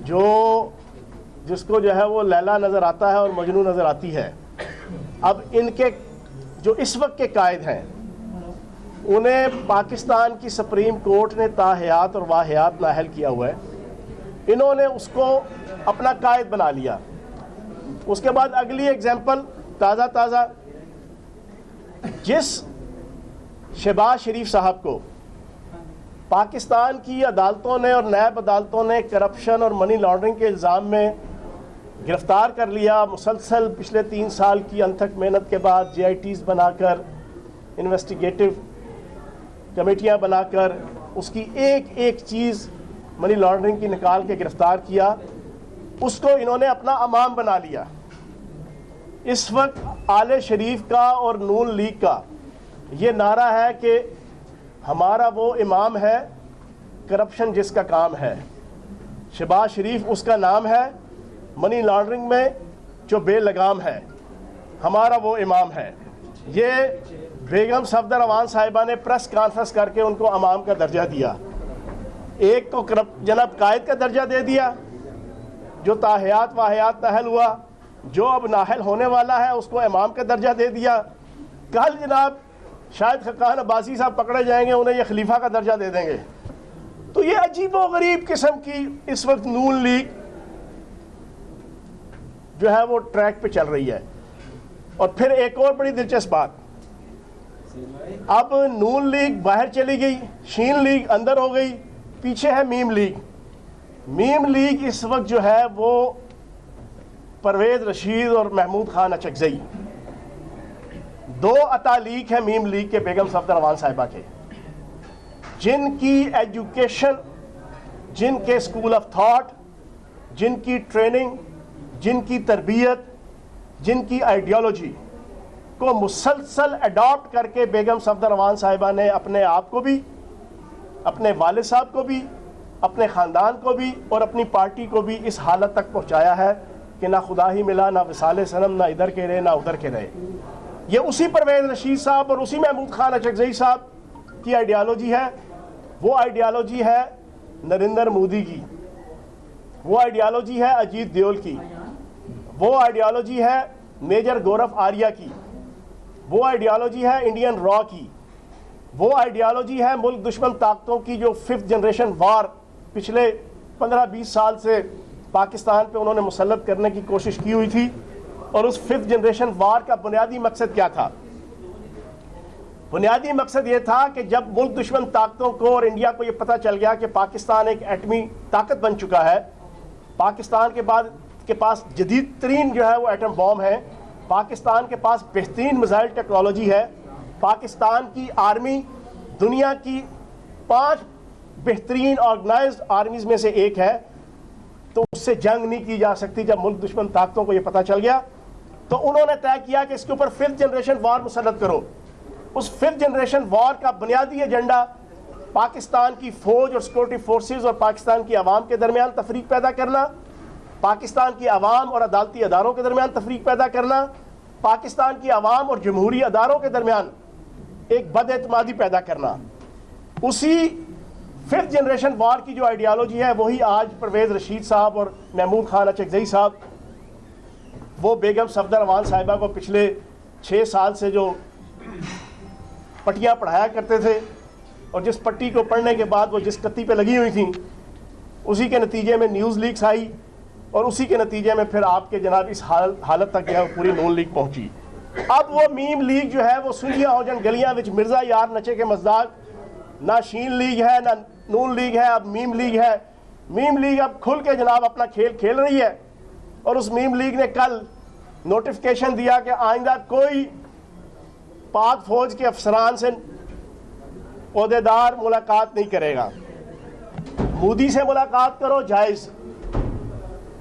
जिसको जो है वो लैला नज़र आता है और मजनू नज़र आती है। अब इनके जो इस वक्त के कायद हैं, उन्हें पाकिस्तान की सुप्रीम कोर्ट ने ताहयात और वाहियात नाअहल किया हुआ है। इन्होंने उसको अपना कायद बना लिया। उसके बाद अगली एग्जाम्पल ताज़ा जिस शहबाज शरीफ साहब को पाकिस्तान की अदालतों ने और नैब अदालतों ने करप्शन और मनी लॉन्ड्रिंग के इल्ज़ाम में गिरफ़्तार कर लिया, मुसलसल पिछले 3 साल की अनथक मेहनत के बाद JITs बनाकर, इन्वेस्टिगेटिव कमेटियां बनाकर उसकी एक एक चीज़ मनी लॉन्ड्रिंग की निकाल के गिरफ़्तार किया, उसको इन्होंने अपना अमाम बना लिया। इस वक्त आले शरीफ का और नून लीग का ये नारा है कि हमारा वो इमाम है, करप्शन जिसका काम है। शहबाज शरीफ उसका नाम है, मनी लॉन्ड्रिंग में जो बेलगाम है, हमारा वो इमाम है। ये बेगम सफदर अवान साहिबा ने प्रेस कॉन्फ्रेंस करके उनको इमाम का दर्जा दिया। एक को जनाब कायद का दर्जा दे दिया, जो ताहयात वाहियात नाहल हुआ, जो अब नाहल होने वाला है उसको इमाम का दर्जा दे दिया। कल जनाब शायद खकान अब्बासी साहब पकड़े जाएंगे, उन्हें यह खलीफा का दर्जा दे देंगे। तो ये अजीब व गरीब किस्म की इस वक्त नून लीग जो है वो ट्रैक पे चल रही है। और फिर एक और बड़ी दिलचस्प बात, अब नून लीग बाहर चली गई, शीन लीग अंदर हो गई, पीछे है मीम लीग। मीम लीग इस वक्त जो है वो परवेज रशीद और महमूद खान अचकजई, 2 अतालीक है मीम लीग के बेगम सफदर अवान साहिबा के, जिनकी एजुकेशन, जिनके स्कूल ऑफ थॉट, जिनकी ट्रेनिंग, जिनकी तरबियत, जिनकी आइडियोलॉजी को मुसलसल अडॉप्ट करके बेगम सफदर अवान साहिबा ने अपने आप को भी, अपने वालिद साहब को भी, अपने ख़ानदान को भी और अपनी पार्टी को भी इस हालत तक पहुंचाया है कि ना खुदा ही मिला, ना विसाले सनम, ना इधर के रहे ना उधर के रहे। ये उसी परवेज रशीद साहब और उसी महमूद खान अचकजई साहब की आइडियालॉजी है। वो आइडियालॉजी है नरेंद्र मोदी की, वो आइडियालॉजी है अजीत देओल की, वो आइडियालॉजी है मेजर गौरव आर्या की, वो आइडियालॉजी है इंडियन रॉ की, वो आइडियालॉजी है मुल्क दुश्मन ताकतों की, जो 5th जनरेशन वार पिछले 15-20 साल से पाकिस्तान पे उन्होंने मुसल्लत करने की कोशिश की हुई थी। और उस 5th जनरेशन वार का बुनियादी मकसद क्या था? बुनियादी मकसद ये था कि जब मुल्क दुश्मन ताकतों को और इंडिया को ये पता चल गया कि पाकिस्तान एक एटमी ताकत बन चुका है, पाकिस्तान के बाद के पास जदीद तरीन जो है वो एटम बॉम्ब है, पाकिस्तान के पास बेहतरीन मिसाइल टेक्नोलॉजी है, पाकिस्तान की आर्मी दुनिया की 5 बेहतरीन ऑर्गेनाइज्ड आर्मीज में से एक है, तो उससे जंग नहीं की जा सकती। जब मुल्क दुश्मन ताकतों को ये पता चल गया तो उन्होंने तय किया कि इसके ऊपर 5th जनरेशन वार मुसल्लत करो। उस 5th जनरेशन वार का बुनियादी एजेंडा पाकिस्तान की फौज और सिक्योरिटी फोर्सेज और पाकिस्तान की आवाम के दरमियान तफरीक पैदा करना, पाकिस्तान की आवाम और अदालती अदारों के दरमियान तफरीक पैदा करना, पाकिस्तान की आवाम और जमहूरी अदारों के दरमियान एक बदएतमादी पैदा करना। उसी 5th जनरेशन वार की जो आइडियालॉजी है वही आज परवेज रशीद साहब और महमूद खान अचकजई साहब, वो बेगम सफदर अवान साहिबा को पिछले 6 साल से जो पट्टियाँ पढ़ाया करते थे और जिस पट्टी को पढ़ने के बाद वो जिस कत्ती पे लगी हुई थी, उसी के नतीजे में न्यूज़ लीक्स आई और उसी के नतीजे में फिर आपके जनाब इस हालत तक जो है पूरी नून लीग पहुंची। अब वो मीम लीग जो है वो सुनिया हो जन गलियां विच मिर्जा यार नचे के मजदाक, ना शीन लीग है ना नून लीग है, अब मीम लीग है। मीम लीग अब खुल के जनाब अपना खेल खेल रही है और उस मीम लीग ने कल नोटिफिकेशन दिया कि आइंदा कोई पाक फौज के अफसरान से ओहदेदार मुलाकात नहीं करेगा। मोदी से मुलाकात करो जायज़,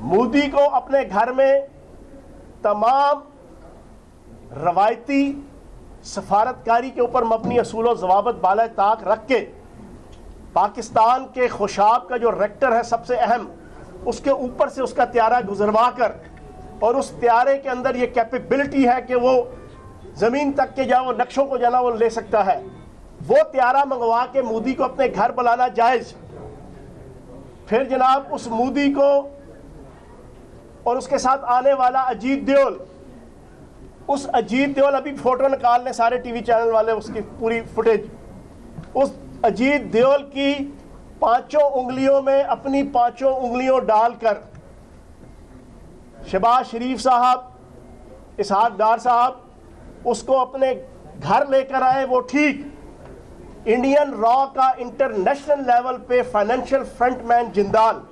मोदी को अपने घर में तमाम रवायती सफारतकारी के ऊपर मबनी असूल और ज़वाबत बाला ताक रख के पाकिस्तान के खुशाब का जो रेक्टर है सबसे अहम, उसके ऊपर से उसका त्यारा गुजरवा कर और उस त्यारे के अंदर ये कैपेबिलिटी है कि वो ज़मीन तक के जाओ नक्शों को जाना वो ले सकता है, वो त्यारा मंगवा के मोदी को अपने घर बुलाना जायज़। फिर जनाब उस मोदी को और उसके साथ आने वाला अजीत देओल, उस अजीत देओल, अभी फोटो निकाल लें सारे टीवी चैनल वाले, उसकी पूरी फुटेज, उस अजीत देओल की पांचों उंगलियों में अपनी पांचों उंगलियों डालकर शहबाज शरीफ साहब, इसहाक डार साहब उसको अपने घर लेकर आए, वो ठीक। इंडियन रॉ का इंटरनेशनल लेवल पे फाइनेंशियल फ्रंटमैन जिंदाल,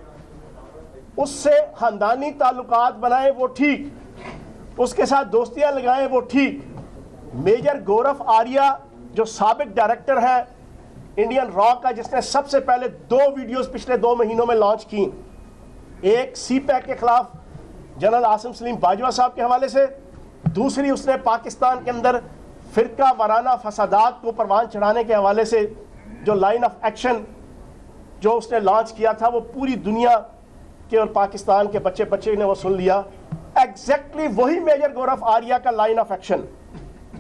उससे खानदानी ताल्लुकात बनाए, वो ठीक। उसके साथ दोस्तियां लगाएं, वो ठीक। मेजर गौरव आर्या जो साबिक डायरेक्टर है इंडियन रॉ का, जिसने सबसे पहले 2 वीडियोस पिछले 2 महीनों में लॉन्च की, एक CPAC के खिलाफ जनरल आसिम सलीम बाजवा साहब के हवाले से, दूसरी उसने पाकिस्तान के अंदर फिरका वाराना फसादात को परवान चढ़ाने के हवाले से जो लाइन ऑफ एक्शन जो उसने लॉन्च किया था, वो पूरी दुनिया के और पाकिस्तान के बच्चे बच्चे ने वो सुन लिया। एग्जैक्टली वही मेजर गौरव आर्या का लाइन ऑफ एक्शन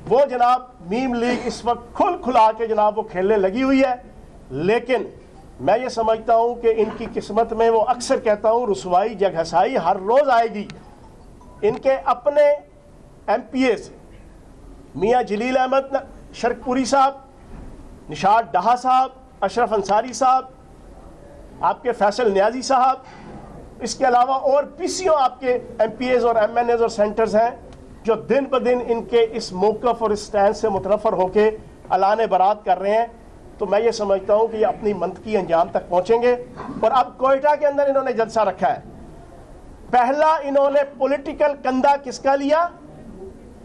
वो जनाब मीम लीग इस वक्त खुल खुला के जनाब वो खेलने लगी हुई है। लेकिन मैं ये समझता हूँ कि इनकी किस्मत में, वो अक्सर कहता हूँ, रुसवाई जगहसाई हर रोज़ आएगी। इनके अपने MPAs मियाँ जलील अहमद शरकपुरी साहब, निशात डाहा साहब, अशरफ अंसारी साहब, आपके फैसल न्याजी साहब, इसके अलावा और PCO आपके MPAs और MNAs और सेंटर्स हैं जो दिन ब दिन इनके इस मौक़िफ़ और इस स्टैंड से मुतनफ़र होके ऐलान बरात कर रहे हैं। तो मैं ये समझता हूँ कि ये अपनी मंतकी अंजाम तक पहुँचेंगे। और अब कोयटा के अंदर इन्होंने जलसा रखा है। पहला इन्होंने पॉलिटिकल कंधा किसका लिया?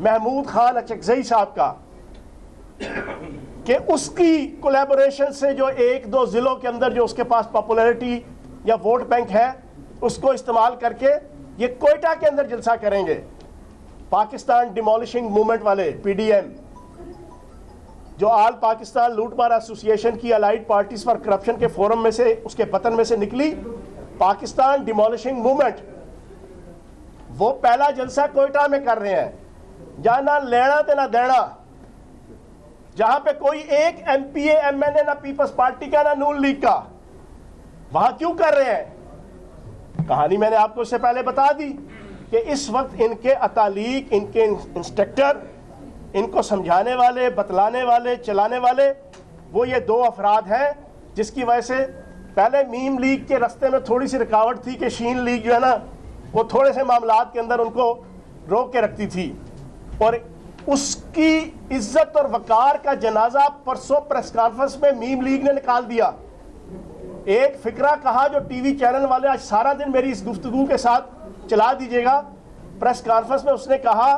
महमूद खान अचकज़ई साहब का, कि उसकी कोलैबोरेशन से जो 1-2 ज़िलों के अंदर जो उसके पास पॉपुलैरिटी या वोट बैंक है, उसको इस्तेमाल करके ये कोयटा के अंदर जलसा करेंगे। पाकिस्तान डिमोलिशिंग मूवमेंट वाले PDM, जो आल पाकिस्तान लूटमार एसोसिएशन की अलाइड पार्टीज फॉर करप्शन के फोरम में से, उसके पतन में से निकली पाकिस्तान डिमोलिशिंग मूवमेंट, वो पहला जलसा कोयटा में कर रहे हैं। जहां ना लेना ते ना देना, जहां पे कोई एक MPA MNA ना पीपल्स पार्टी का ना नून लीग का, वहां क्यों कर रहे हैं? कहानी मैंने आपको इससे पहले बता दी कि इस वक्त इनके अतालीक, इनके इंस्ट्रक्टर, इनको समझाने वाले, बतलाने वाले, चलाने वाले, वो ये 2 अफराद हैं, जिसकी वजह से पहले मीम लीग के रास्ते में थोड़ी सी रुकावट थी कि शीन लीग जो है ना, वो थोड़े से मामलात के अंदर उनको रोक के रखती थी। और उसकी इज्जत और वकार का जनाजा परसों प्रेस कॉन्फ्रेंस में मीम लीग ने निकाल दिया। एक फिक्रा कहा जो टीवी चैनल वाले आज सारा दिन मेरी इस गुफ्तगू के साथ चला दीजिएगा। प्रेस कॉन्फ्रेंस में उसने कहा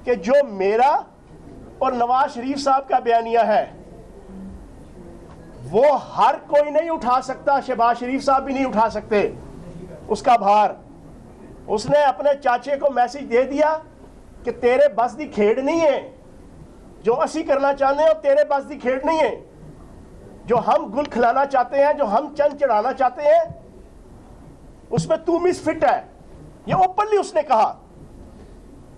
कि जो मेरा और नवाज शरीफ साहब का बयानिया है वो हर कोई नहीं उठा सकता, शहबाज शरीफ साहब भी नहीं उठा सकते उसका भार। उसने अपने चाचे को मैसेज दे दिया कि तेरे बस दी खेड़ नहीं है जो असी करना चाहते हैं, तेरे बस दी खेड़ नहीं है जो हम गुल खिलाना चाहते हैं, जो हम चंद चढ़ाना चाहते हैं, उसमें तू मिसफिट है। ये ओपनली उसने कहा।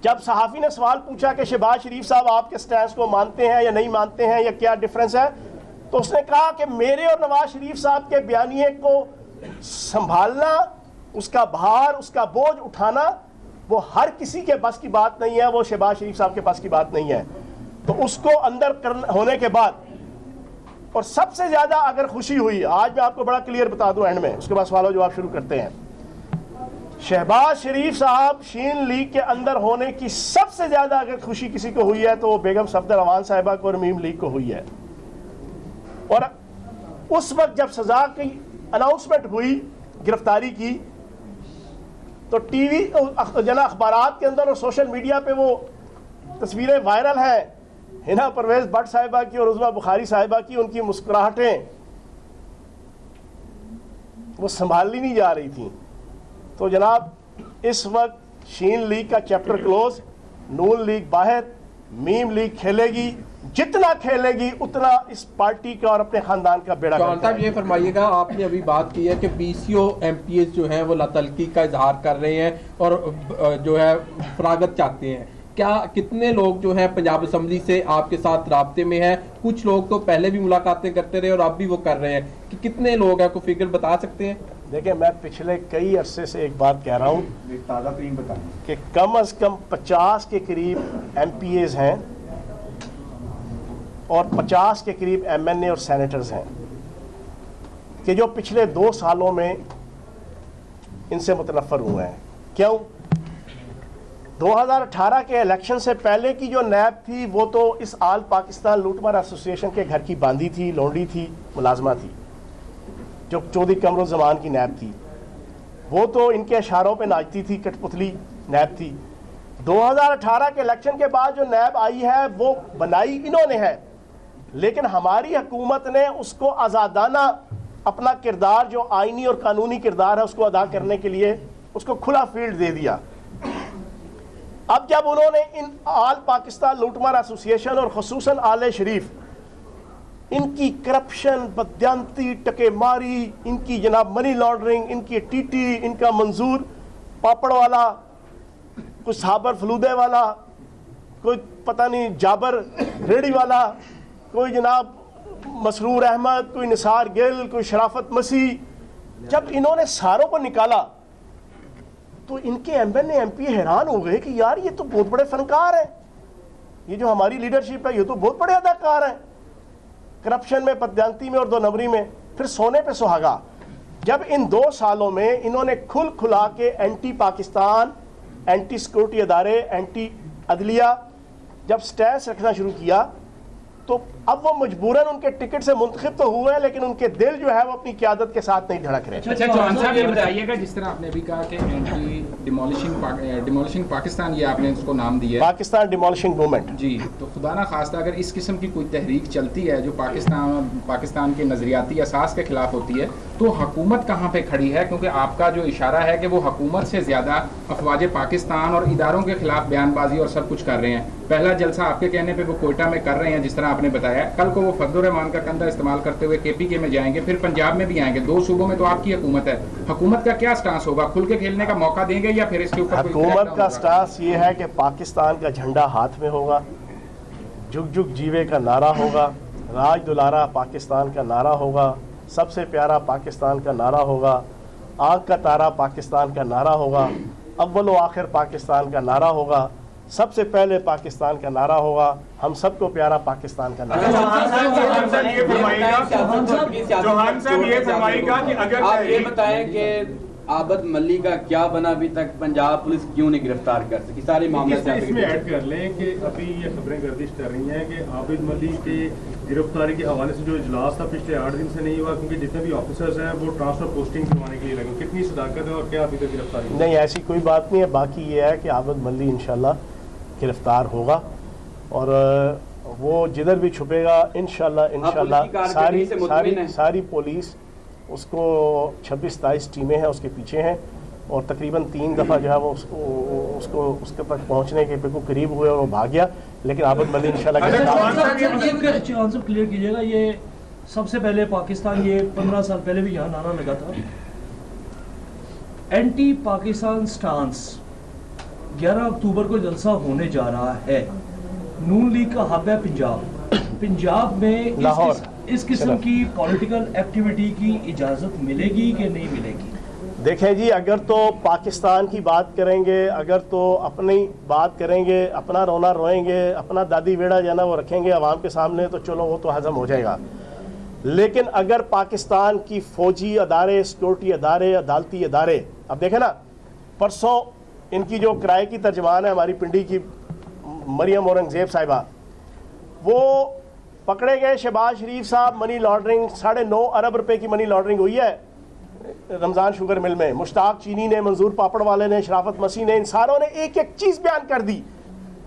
जब सहाफ़ी ने सवाल पूछा कि शहबाज शरीफ साहब आपके स्टैंड को मानते हैं या नहीं मानते हैं या क्या डिफरेंस है, तो उसने कहा कि मेरे और नवाज शरीफ साहब के बयानिए को संभालना, उसका भार, उसका बोझ उठाना, वो हर किसी के बस की बात नहीं है, वो शहबाज शरीफ साहब के बस की बात नहीं है। तो उसको अंदर होने के बाद, और सबसे ज़्यादा अगर खुशी हुई, आज मैं आपको बड़ा क्लियर बता दूं एंड में, उसके बाद सवाल जवाब शुरू करते हैं। शहबाज शरीफ साहब शीन लीग के अंदर होने की सबसे ज़्यादा अगर खुशी किसी को हुई है तो वो बेगम सफदर अमान साहिबा को और मीम लीग को हुई है। और उस वक्त जब सजा की अनाउंसमेंट हुई गिरफ्तारी की, तो टीवी जना अखबारात के अंदर और सोशल मीडिया पे वो तस्वीरें वायरल हैं, हिना परवेज भट्ट साहिबा की और उज़मा बुखारी साहिबा की, उनकी मुस्कुराहटें वो संभाली नहीं जा रही थी। तो जनाब इस वक्त शीन लीग का चैप्टर क्लोज, नून लीग बाहर, मीम लीग खेलेगी, जितना खेलेगी उतना इस पार्टी का और अपने खानदान का बेड़ा गर्क साहब ये फरमाइएगा, आपने अभी बात की है कि PCO MPAs जो हैं वो लातलकी का इजहार कर रहे हैं और जो है फरागत चाहते हैं। क्या कितने लोग जो हैं पंजाब असम्बली से आपके साथ राब्ते में हैं? कुछ लोग तो पहले भी मुलाकातें करते रहे और अब भी वो कर रहे हैं, कि कितने लोग हैं, कोई फिगर बता सकते हैं? देखिए, मैं पिछले कई अरसे से एक बात कह रहा हूँ ताज़ा तरीन बताएं कि कम से कम 50 के करीब MPAs हैं और 50 के करीब MNA और सेनेटर्स हैं कि जो पिछले 2 सालों में इनसे मुतनफ़र हुए हैं। क्यों? 2018 के इलेक्शन से पहले की जो नैब थी वो तो इस आल पाकिस्तान लूटमार एसोसिएशन के घर की बांदी थी, लौंडी थी, मुलाजमा थी, जो चौधरी कमरुज़्ज़मान की नैब थी। वो तो इनके इशारों पे नाचती थी, कठपुतली नैब थी। 2018 के इलेक्शन के बाद जो नैब आई है वो बनाई इन्होंने है, लेकिन हमारी हुकूमत ने उसको आज़ादाना अपना किरदार, जो आईनी और कानूनी किरदार है, उसको अदा करने के लिए उसको खुला फील्ड दे दिया। अब जब उन्होंने इन आल पाकिस्तान लूटमार एसोसिएशन और खुसूसन आले शरीफ, इनकी करप्शन, बदयांती, टकेमारी, इनकी जनाब मनी लॉन्ड्रिंग, इनकी टीटी, इनका मंजूर पापड़ वाला, कोई साबर फलूदे वाला, कोई पता नहीं जाबर रेडी वाला, कोई जनाब मसरूर अहमद, कोई निसार गिल, कोई शराफत मसीह, जब इन्होंने सारों को निकाला तो इनके MNA MP हैरान हो गए कि यार ये तो बहुत बड़े फनकार हैं, ये जो हमारी लीडरशिप है ये तो बहुत बड़े अदाकार हैं, करप्शन में, बदयांती में और 2 नंबरी में। फिर सोने पे सुहागा, जब इन 2 सालों में इन्होंने खुल खुला के एंटी पाकिस्तान, एंटी सिक्योरिटी अदारे, एंटी अदलिया जब स्टैंस रखना शुरू किया, तो अब वो मजबूरन उनके टिकट से मुंतखब तो हुए हैं, लेकिन उनके दिल जो है वो अपनी क़यादत के साथ नहीं धड़क रहे। अच्छा चौहान साहब, ये बताइएगा, जिस तरह आपने अभी कहा कि एंटी डिमोलिशिंग पाकिस्तान, ये आपने उसको नाम दिया है, पाकिस्तान डिमोलिशिंग मूवमेंट जी, तो खुदा ना खास्ता अगर इस किस्म की कोई तहरीक चलती है जो पाकिस्तान के नज़रियाती असास के खिलाफ होती है, तो हुकूमत कहाँ पे खड़ी है? क्योंकि आपका जो इशारा है कि वो हुकूमत से ज़्यादा अफवाज पाकिस्तान और इदारों के खिलाफ बयानबाजी और सब कुछ कर रहे हैं। पहला जलसा आपके कहने पे वो कोयटा में कर रहे हैं, जिस तरह आपने बताया, कल को वो फजलुर रहमान का कंधा इस्तेमाल करते हुए KPK में जाएंगे, फिर पंजाब में भी आएंगे। 2 सूबों में तो आपकी हुकूमत है, हुकूमत का क्या स्टांस होगा? खुल के खेलने का मौका देंगे या फिर इसके ऊपर हुकूमत का स्टांस ये है कि पाकिस्तान का झंडा हाथ में होगा, जुग जुग जीवे का नारा होगा, राज दुलारा पाकिस्तान का नारा होगा, सबसे प्यारा पाकिस्तान का नारा होगा, आँख का तारा पाकिस्तान का नारा होगा, अव्वल व आखिर पाकिस्तान का नारा होगा, सबसे पहले पाकिस्तान का नारा होगा, हम सबको प्यारा पाकिस्तान का नारा। चौहान साहब ये फरमाएगा कि अगर आप ये बताएं कि आबद मल्ली का क्या बना, अभी तक पंजाब पुलिस क्यों नहीं गिरफ्तार कर सकी? सारे मामले इसमें ऐड कर लें कि अभी ये खबरें गर्दिश कर रही हैं कि आबिद मल्ली के गिरफ्तारी के हवाले से जो इजलास था पिछले 8 दिन से नहीं हुआ, क्योंकि जितने भी ऑफिसर्स हैं वो ट्रांसफर पोस्टिंग करवाने के लिए लगे। कितनी सदाकत है और क्या अभी तक गिरफ्तारी? नहीं, ऐसी कोई बात नहीं है। बाकी ये है कि आबिद मल्ली इंशाल्लाह गिरफ्तार होगा और वो जिधर भी छुपेगा इंशाल्लाह सारी पुलिस उसको 26-27 टीमें हैं उसके पीछे हैं और तकरीबन 3 दफ़ा जो है वो उसको उसके तक पहुंचने के बिल्कुल करीब हुए और वो भाग गया, लेकिन आबिद मल्ली इंशाल्लाह क्लियर कीजिएगा, ये सबसे पहले पाकिस्तान ये 15 साल पहले भी यहाँ नारा लगा था, एंटी पाकिस्तान स्टांस 11 अक्टूबर को जलसा होने जा रहा है। नून लीग का हब है पंजाब में इस किस्म की पॉलिटिकल एक्टिविटी की इजाज़त मिलेगी कि नहीं मिलेगी? देखें जी, अगर तो पाकिस्तान की बात करेंगे, अगर तो अपनी बात करेंगे, अपना रोना रोएंगे, अपना दादी वेड़ा जो है ना वो रखेंगे आवाम के सामने, तो चलो वो तो हजम हो जाएगा। लेकिन अगर पाकिस्तान की फौजी अदारे, सिक्योरिटी अदारे, अदालती अदारे, अब देखें ना, परसों इनकी जो किराए की तर्जमान है हमारी पिंडी की मरियम औरंगजेब साहिबा, वो पकड़े गए। शहबाज शरीफ साहब मनी लॉन्ड्रिंग, 9.5 अरब रुपए की मनी लॉन्ड्रिंग हुई है रमज़ान शुगर मिल में। मुश्ताक चीनी ने, मंजूर पापड़ वाले ने, शराफत मसीह ने, इन सारों ने एक एक चीज़ बयान कर दी।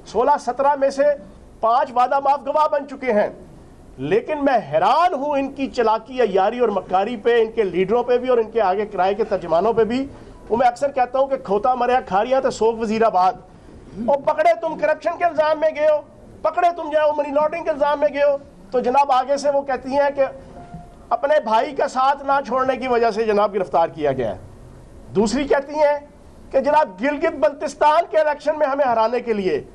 16-17 में से 5 वादा माफ गवाह बन चुके हैं। लेकिन मैं हैरान हूँ इनकी चलाकी, अय्यारी और मक्कारी पे, इनके लीडरों पे भी और इनके आगे किराए के तर्जमानों पे भी। वो मैं अक्सर कहता हूँ कि खोता मरिया खारिया तो सोख वजीराबाद, और पकड़े तुम करप्शन के इल्ज़ाम में गए हो, पकड़े तुम जो मनी लॉन्ड्रिंग के इल्ज़ाम में गए हो, तो जनाब आगे से वो कहती हैं कि अपने भाई का साथ ना छोड़ने की वजह से जनाब गिरफ्तार किया गया है। दूसरी कहती हैं कि जनाब गिलगित बल्तिस्तान के इलेक्शन में हमें हराने के लिए,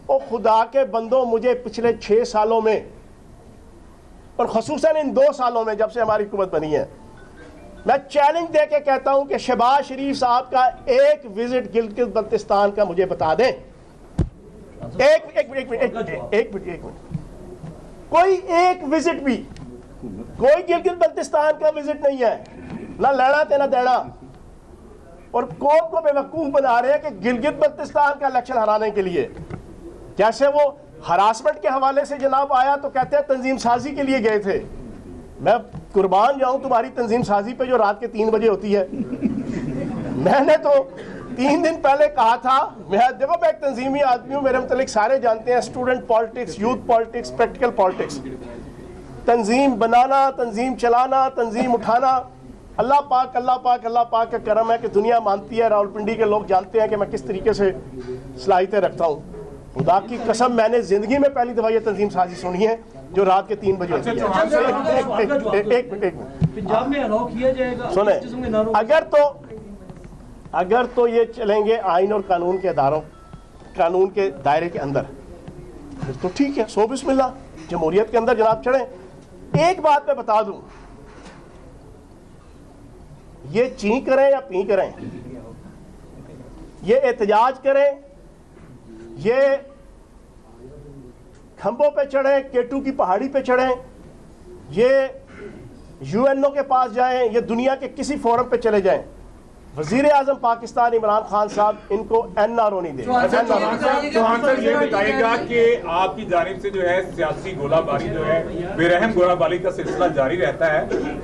ओ खुदा के बंदो, मुझे पिछले 6 सालों में और ख़ुसूसन इन 2 सालों में जब से हमारी हुकूमत बनी है, मैं चैलेंज दे के कहता हूं कि शहबाज शरीफ साहब का एक विजिट गिलगित बल्तिस्तान का मुझे बता दें। एक मिनट, कोई एक विजिट भी, कोई गिलगित बल्तिस्तान का विजिट नहीं है, ना लेना तेना देना। और कौन को बेवकूफ बना रहे हैं कि गिलगित बल्तिस्तान का इलेक्शन हराने के लिए। जैसे वो हरासमेंट के हवाले से जनाब आया तो कहते हैं तंजीम साजी के लिए गए थे। मैं कुर्बान जाऊं तुम्हारी तंजीम साजी पे जो रात के 3 बजे होती है। मैंने तो 3 दिन पहले कहा था, मैं देखो मैं एक तंजीमी आदमी हूं, मेरे मुतालिक सारे जानते हैं, student politics, youth politics, practical politics, तंजीम बनाना, तंजीम चलाना, तंजीम उठाना, अल्लाह पाक का करम है कि दुनिया मानती है, रावलपिंडी के लोग जानते हैं कि मैं किस तरीके से सलाहियतें रखता हूँ। खुदा की कसम मैंने जिंदगी में पहली दफा ये तंजीम साजी सुनी है जो रात के 3 बजे होती है। एक मिनट पंजाब में अलाउ किया जाएगा सुने, इस किस्म के नारों? अगर तो ये चलेंगे आइन और कानून के इदारों, कानून के दायरे के अंदर, फिर तो ठीक है, सो बिस्मिल्लाह, जमहूरियत के अंदर जनाब चढ़े। एक बात मैं बता दूं, ये ची करें या पी करें, ये एहतजाज करें, ये खंभों पे चढ़े, केटू की पहाड़ी पे चढ़े, ये यूएनओ के पास जाएं, ये दुनिया के किसी फोरम पे चले जाएं, वजीर आजम पाकिस्तान इमरान खान साहब इनको एनआरओ नहीं देंगे। चौहान साहब ये बताइएगा कि आपकी जानिब से जो है सियासी गोलाबारी जो है, बेरहम गोलाबारी का सिलसिला जारी रहता है।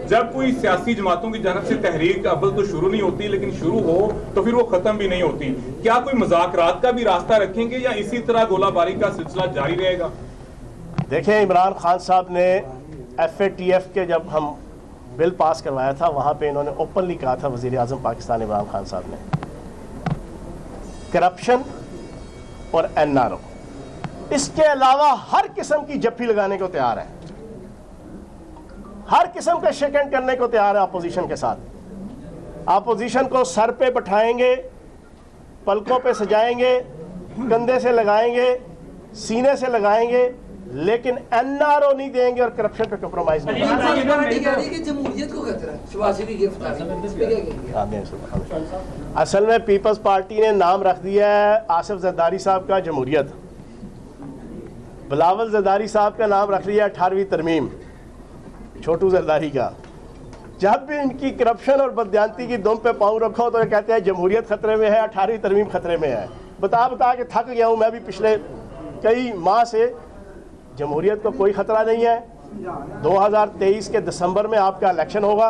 जब कोई सियासी जमातों की जानिब से तहरीक अव्वल तो शुरू नहीं होती, लेकिन शुरू हो तो फिर वो खत्म भी नहीं होती। क्या कोई मुज़ाकरात का भी रास्ता रखेंगे या इसी तरह गोलाबारी का सिलसिला जारी रहेगा? देखें, इमरान खान साहब ने FATF के जब हम बिल पास करवाया था, वहाँ पे इन्होंने ओपनली कहा था, वज़ीर आज़म पाकिस्तान इमरान खान साहब ने, करप्शन और NRO, इसके अलावा हर किस्म की जप्फी लगाने को तैयार है, हर किस्म का शिकन करने को तैयार है अपोजिशन के साथ। अपोजिशन को सर पे बैठाएंगे, पलकों पे सजाएंगे, कंधे से लगाएंगे, सीने से लगाएंगे, लेकिन NRO नहीं देंगे और करप्शन पे कंप्रोमाइज नहीं करेंगे। असल में पीपल्स पार्टी ने नाम रख दिया है आसिफ जरदारी साहब का जमहूरियत, बिलावल जरदारी साहब का नाम रख लिया 18वीं तरमीम, छोटू जरदारी का। जब भी इनकी करप्शन और बदयांती की दुम पे पाँव रखो तो ये कहते हैं जमहूरियत खतरे में है, 18वीं तरमीम खतरे में है। बता के थक गया हूँ मैं भी, पिछले कई माह से जमहूरियत को कोई खतरा नहीं है। 2023 के दिसंबर में आपका इलेक्शन होगा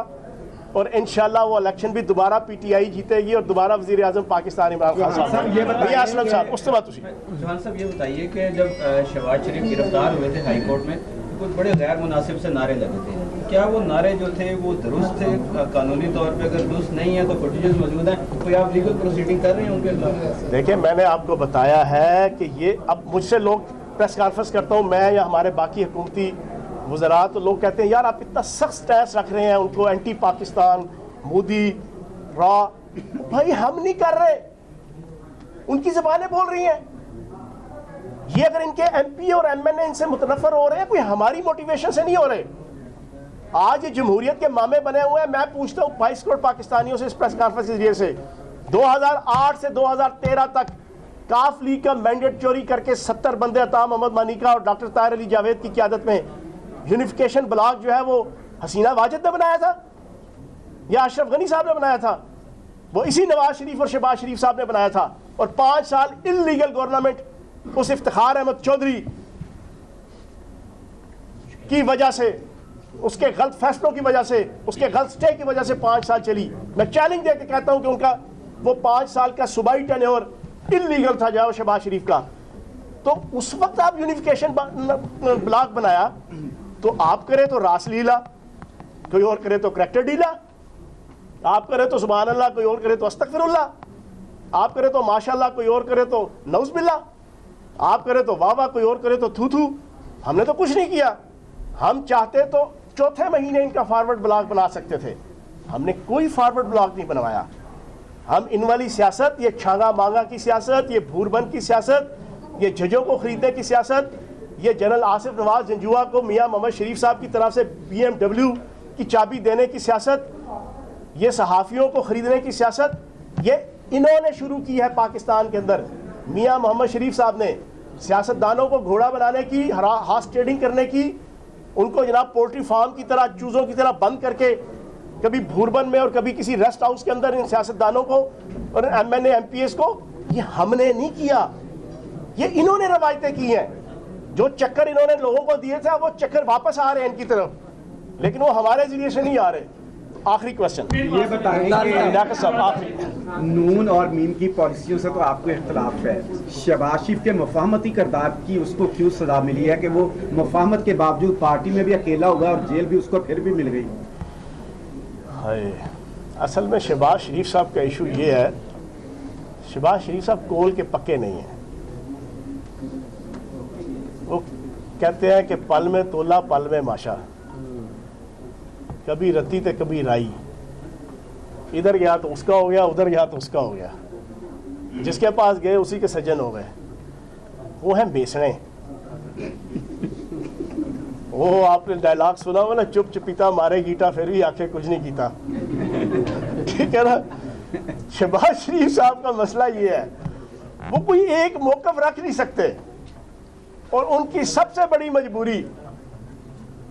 और इंशाल्लाह वो इलेक्शन भी दोबारा PTI जीतेगी और दोबारा वज़ीर आज़म पाकिस्तान इमरान खान साहब। ये असलम साहब उससे बात उसी चौहान साहब ये बताइए कि जब शहबाज शरीफ गिरफ्तार हुए थे हाई कोर्ट में, कुछ बड़े गैर मुनासिब से नारे लगे थे, क्या वो नारे जो थे वो दुरुस्त थे? कानूनी तौर पे अगर दुरुस्त नहीं है तो फुटेजेस मौजूद हैं, कोई आप लीगल प्रोसीडिंग कर रहे हैं उनके खिलाफ? देखिए, मैंने आपको बताया है कि ये अब मुझसे लोग प्रेस कॉन्फ्रेंस करता हूँ मैं या हमारे बाकी हुकूमती वज़रा, तो लोग कहते हैं यार आप इतना सख्त स्टैंस रख रहे हैं, उनको एंटी पाकिस्तान, मोदी, रॉ। भाई हम नहीं कर रहे, उनकी ज़बानें बोल रही हैं। ये अगर इनके MP और MNA इनसे मुतनफ़र हो रहे हैं, कोई हमारी मोटिवेशन से नहीं हो रहे। आज ये जमहूरियत के मामे बने हुए हैं। मैं पूछता हूँ 22 करोड़ पाकिस्तानियों से इस प्रेस कॉन्फ्रेंस के जरिए से 2008 से 2013 तक काफ लीग का मैंडेट चोरी करके 70 बंदे अता मोहम्मद मानिका और डॉक्टर ताहिर अली जावेद की क़यादत में यूनिफिकेशन ब्लॉक जो है वो हसीना वाजिद ने बनाया था या अशरफ गनी साहब ने बनाया था? वो इसी नवाज शरीफ और शहबाज शरीफ साहब ने बनाया था। और 5 साल इल्लीगल गवर्नमेंट उस इफ्तिखार अहमद चौधरी की वजह से, उसके गलत फैसलों की वजह से, उसके गलत स्टे की वजह से 5 साल चली। मैं चैलेंज देकर कहता हूं कि उनका वो 5 साल का सूबाई टेन्योर इल्लीगल था जाओ शहबाज शरीफ का। तो उस वक्त आप यूनिफिकेशन ब्लॉक बनाया, तो आप करे तो रासलीला, कोई और करे तो करैक्टर डीला, आप करे तो सुभान अल्लाह, कोई और करे तो अस्तगफिरुल्लाह, आप करे तो माशाअल्लाह, कोई और करे तो नौज़बिल्लाह, आप करे तो वाह वाह, कोई और करे तो थू थू। हमने तो कुछ नहीं किया। हम चाहते तो चौथे महीने इनका फॉरवर्ड ब्लॉक बना सकते थे, हमने कोई फॉरवर्ड ब्लॉक नहीं बनवाया। हम इन वाली सियासत, ये छांगा मांगा की सियासत, ये भूरबंद की सियासत, ये जजों को खरीदने की सियासत, ये जनरल आसिफ नवाज जंजुआ को मियां मोहम्मद शरीफ साहब की तरफ से BMW की चाबी देने की सियासत, ये सहाफ़ियों को ख़रीदने की सियासत ये इन्होंने शुरू की है पाकिस्तान के अंदर। मियाँ मोहम्मद शरीफ साहब ने सियासतदानों को घोड़ा बनाने की, हॉर्स ट्रेडिंग करने की, उनको जनाब पोल्ट्री फार्म की तरह, चूज़ों की तरह बंद करके कभी भूरबन में और कभी किसी रेस्ट हाउस के अंदर इन सियासतदानों को और MNA MPs को, ये हमने नहीं किया, ये इन्होंने रवायतें की हैं। जो चक्कर इन्होंने लोगों को दिए थे वो चक्कर वापस आ रहे हैं इनकी तरफ, लेकिन वो हमारे जरिए से नहीं आ रहे। आखिरी क्वेश्चन ये बताएं डॉक्टर साहब, आखिरी नून और मीम की पॉलिसियों से तो आपको इख्तलाफ है, शहबाज शरीफ के मुफाहमती किरदार की उसको क्यों सजा मिली है कि वो मुफाहमत के बावजूद पार्टी में भी अकेला हुआ और जेल भी उसको फिर भी मिल गई? हाय, असल में शहबाज शरीफ साहब का इशू ये है, शहबाज शरीफ साहब कोल के पक्के नहीं हैं। वो कहते हैं कि पल में तोला पल में माशा, कभी रत्ती तो कभी राई, इधर गया तो उसका हो गया, उधर गया तो उसका हो गया, जिसके पास गए उसी के सज्जन हो गए। वो हैं बेसणे। वो आपने डायलॉग सुना होगा ना, चुप चुपीता मारे गीटा फिर भी आंखें कुछ नहीं कीता, ठीक है ना। शहबाज शरीफ साहब का मसला ये है, वो कोई एक मौकफ रख नहीं सकते, और उनकी सबसे बड़ी मजबूरी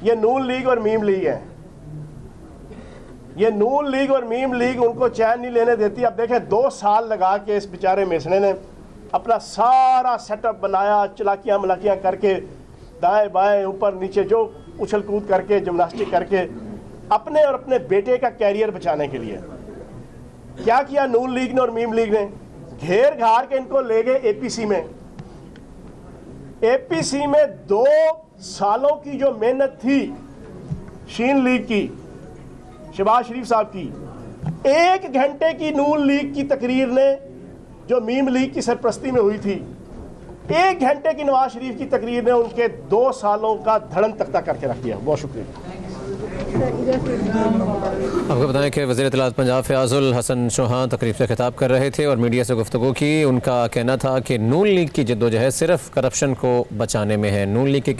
ये नून लीग और मीम लीग है। ये नून लीग और मीम लीग उनको चैन नहीं लेने देती। अब देखें 2 साल लगा के इस बेचारे मेसने ने अपना सारा सेटअप बनाया, चलाकियाँ मलाकियाँ करके, दाएं बाएं ऊपर नीचे जो उछल कूद करके, जिम्नास्टिक करके, अपने और अपने बेटे का कैरियर बचाने के लिए क्या किया नून लीग ने और मीम लीग ने? घेर घार के इनको ले गए APC में। APC में 2 सालों की जो मेहनत थी शीन लीग की, शहबाज शरीफ साहब की, 1 घंटे की नून लीग की तकरीर ने जो मीम लीग की सरपरस्ती में हुई थी, 1 घंटे की नवाज शरीफ की तकरीर ने उनके 2 सालों का धड़न तख्ता करके रख दिया। बहुत शुक्रिया। आपको बताएं कि वज़ीर इत्तलात पंजाब फ़याज़ुल हसन चौहान तकरीब से खिताब कर रहे थे और मीडिया से गुफ्तगू की। उनका कहना था कि नून लीग की जद्दोजहद सिर्फ करप्शन को बचाने में है। नून लीग के